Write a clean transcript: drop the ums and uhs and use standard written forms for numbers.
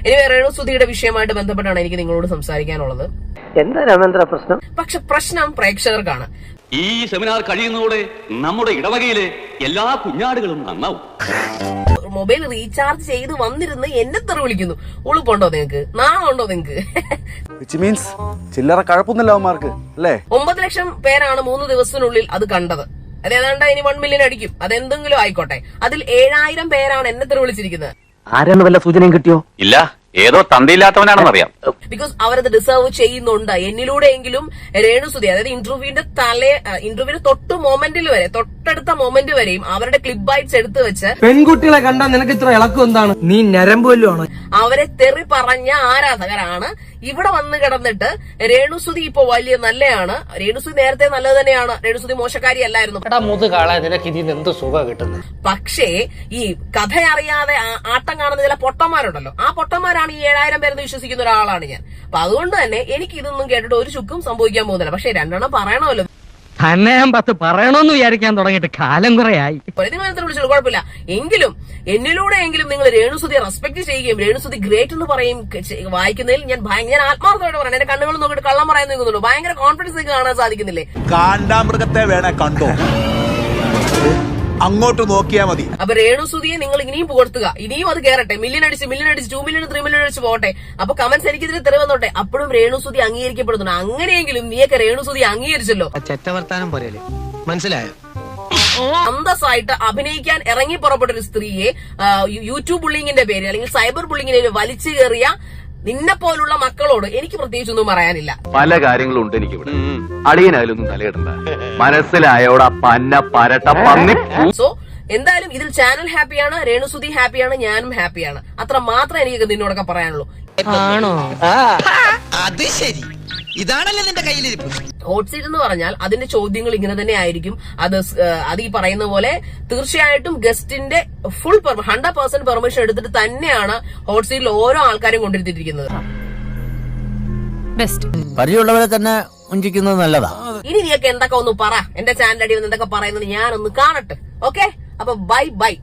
ഇനി രേണുസുധിയുടെ വിഷയമായിട്ട് ബന്ധപ്പെട്ടാണ് എനിക്ക് നിങ്ങളോട് സംസാരിക്കാനുള്ളത്. എന്താ രാമേന്ദ്ര പ്രശ്നം? പക്ഷെ പ്രശ്നം പ്രേക്ഷകർക്കാണ്. ഈ സെമിനാർ കഴിയുന്നതോടെ നമ്മുടെ ഇടവകയിലെ എല്ലാ കുഞ്ഞാടുകളും നന്നാവും. മൊബൈൽ റീചാർജ് ചെയ്ത് വന്നിരുന്ന് എന്നെ തെറി വിളിക്കുന്നു. ഉളുപ്പുണ്ടോ നിങ്ങക്ക്? നാണുണ്ടോ നിങ്ങക്ക്? ചില്ലറ കഴപ്പൊന്നുമില്ല അവന്മാർക്ക് അല്ലേ? 9 ലക്ഷം പേരാണ് 3 ദിവസത്തിനുള്ളിൽ അത് കണ്ടത്. അത് ഏതാണ്ട് ഇനി 1 മില്യൺ അടിക്കും. അതെന്തെങ്കിലും ആയിക്കോട്ടെ. അതിൽ 7000 പേരാണ് എന്നെ തെറി വിളിച്ചിരിക്കുന്നത്. ആരെന്ന് വല്ല സൂചനയും കിട്ടിയോ? ഇല്ല, ഏതോ തന്തയില്ലാത്തവനാണെന്നറിയാം. ബിക്കോസ് അവരത് ഡിസേർവ് ചെയ്യുന്നുണ്ട്. എന്നിലൂടെയെങ്കിലും രേണുസുധി, അതായത് ഇന്റർവ്യൂവിന്റെ തൊട്ടടുത്ത മൊമെന്റ് വരെയും അവരുടെ ക്ലിപ്പ് ബൈറ്റ്സ് എടുത്തു വെച്ച് പെൺകുട്ടികളെ കണ്ടാൽ നിനക്ക് ഇത്ര ഇളക്കം എന്താണ്? നീ ഞരമ്പുവല്ലോ. അവരെ തെറി പറഞ്ഞ ആരാധകരാണ് ഇവിടെ വന്ന് കിടന്നിട്ട് രേണുസുധി ഇപ്പൊ വലിയ നല്ലയാണ്, രേണുസുധി നേരത്തെ നല്ലത് തന്നെയാണ്, രേണുസുധി മോശക്കാരി അല്ലായിരുന്നു. നിനക്ക് ഇതിന് എന്ത് സുഖം കിട്ടുന്നത്? പക്ഷേ ഈ കഥ അറിയാതെ ആട്ടം കാണുന്ന ചില പൊട്ടന്മാരുണ്ടല്ലോ, ആ പൊട്ടന്മാരാണ് ഈ 7000 പേരെന്ന് വിശ്വസിക്കുന്ന ഒരാളാണ് ഞാൻ. അപ്പൊ അതുകൊണ്ട് തന്നെ എനിക്ക് ഇതൊന്നും കേട്ടിട്ട് ഒരു ചുക്കും സംഭവിക്കാൻ പോകുന്നില്ല. പക്ഷെ 2 പറയണമല്ലോ. തന്നെ ഞാൻ 10 പറയണമെന്ന് വിചാരിക്കാൻ തുടങ്ങിയിട്ട് കാലം കുറയായി. നിങ്ങൾ വിളിച്ചോളൂ, കുഴപ്പമില്ല. എങ്കിലും എന്നിലൂടെയെങ്കിലും നിങ്ങൾ രേണുസുധിയെ റെസ്പെക്ട് ചെയ്യുകയും രേണുസുധി ഗ്രേറ്റ് എന്ന് പറയും വായിക്കുന്നതിൽ ഞാൻ ആത്മാർത്ഥമായിട്ട് പറയണം. എന്റെ കണ്ണുകൾ നോക്കിയിട്ട് കള്ളം പറയാൻ നിൽക്കുന്നുള്ളൂ. ഭയങ്കര കോൺഫിഡൻസ് നിങ്ങൾക്ക് കാണാൻ സാധിക്കുന്നില്ലേ? കാണ്ടാമൃഗത്തെ വേണേ കണ്ടോ, അങ്ങോട്ട് നോക്കിയാ മതി. അപ്പൊ രേണുസുധിയെ നിങ്ങൾ ഇനിയും പുകഴ്ത്തുക, ഇനിയും അത് കയറട്ടെ. മില്യൺ അടിച്ച് 2 മില്യൺ 3 മില്യൺ അടിച്ച് പോട്ടെ. അപ്പൊ കമന്റ്സ് എനിക്കിതിന് തെറി വന്നോട്ടെ. അപ്പോഴും രേണുസുധി അംഗീകരിക്കപ്പെടുന്നുണ്ട്. അങ്ങനെയെങ്കിലും നീയൊക്കെ രേണുസുധി അംഗീകരിച്ചല്ലോ. ചെറ്റവർത്താനം പോരല്ലേ, മനസ്സിലായോ? അന്തസ്സായിട്ട് അഭിനയിക്കാൻ ഇറങ്ങി പുറപ്പെട്ട ഒരു സ്ത്രീയെ യൂട്യൂബ് ബുള്ളിങ്ങിന്റെ പേര് അല്ലെങ്കിൽ സൈബർ ബുള്ളിങ്ങിന്റെ പേര് വലിച്ചു കയറിയ നിന്നെ പോലുള്ള മക്കളോട് എനിക്ക് പ്രത്യേകിച്ചൊന്നും പറയാനില്ല. പല കാര്യങ്ങളും ഉണ്ട് എനിക്കിവിടെ. അടിയനായാലൊന്നും തലയിടണ്ട, മനസ്സിലായോടാ പന്ന പരട്ട പന്നി. സോ എന്തായാലും ഇതിൽ ചാനൽ ഹാപ്പിയാണ്, രേണുസുധി ഹാപ്പിയാണ്, ഞാനും ഹാപ്പിയാണ്. അത്ര മാത്രമേ എനിക്ക് നിന്നോടൊക്കെ പറയാനുള്ളൂ. ആണോ? അത് ശരി, ഇതാണല്ലേ നിന്റെ കയ്യിലിരിപ്പ്. ഹോട്ട് സീറ്റ് എന്ന് പറഞ്ഞാൽ അതിന്റെ ചോദ്യങ്ങൾ ഇങ്ങനെ തന്നെ ആയിരിക്കും. അത് ഈ പറയുന്ന പോലെ തീർച്ചയായിട്ടും ഗസ്റ്റിന്റെ ഫുൾ 100% പെർമിഷൻ എടുത്തിട്ട് തന്നെയാണ് ഹോട്ട് സീറ്റിൽ ഓരോ ആൾക്കാരും കൊണ്ടിരുത്തിയിരിക്കുന്നത്. പരിചയമുള്ളവരെ തന്നെ ഉഞ്ചിക്കുന്നത് നല്ലതാ. ഇനി നീയൊക്കെ എന്തൊക്കെ ഒന്ന് പറ, എന്റെ ചാനൽ അടി എന്തൊക്കെ പറയുന്നത് ഞാനൊന്ന് കാണട്ടെ. ഓക്കെ, അപ്പൊ ബൈ ബൈ.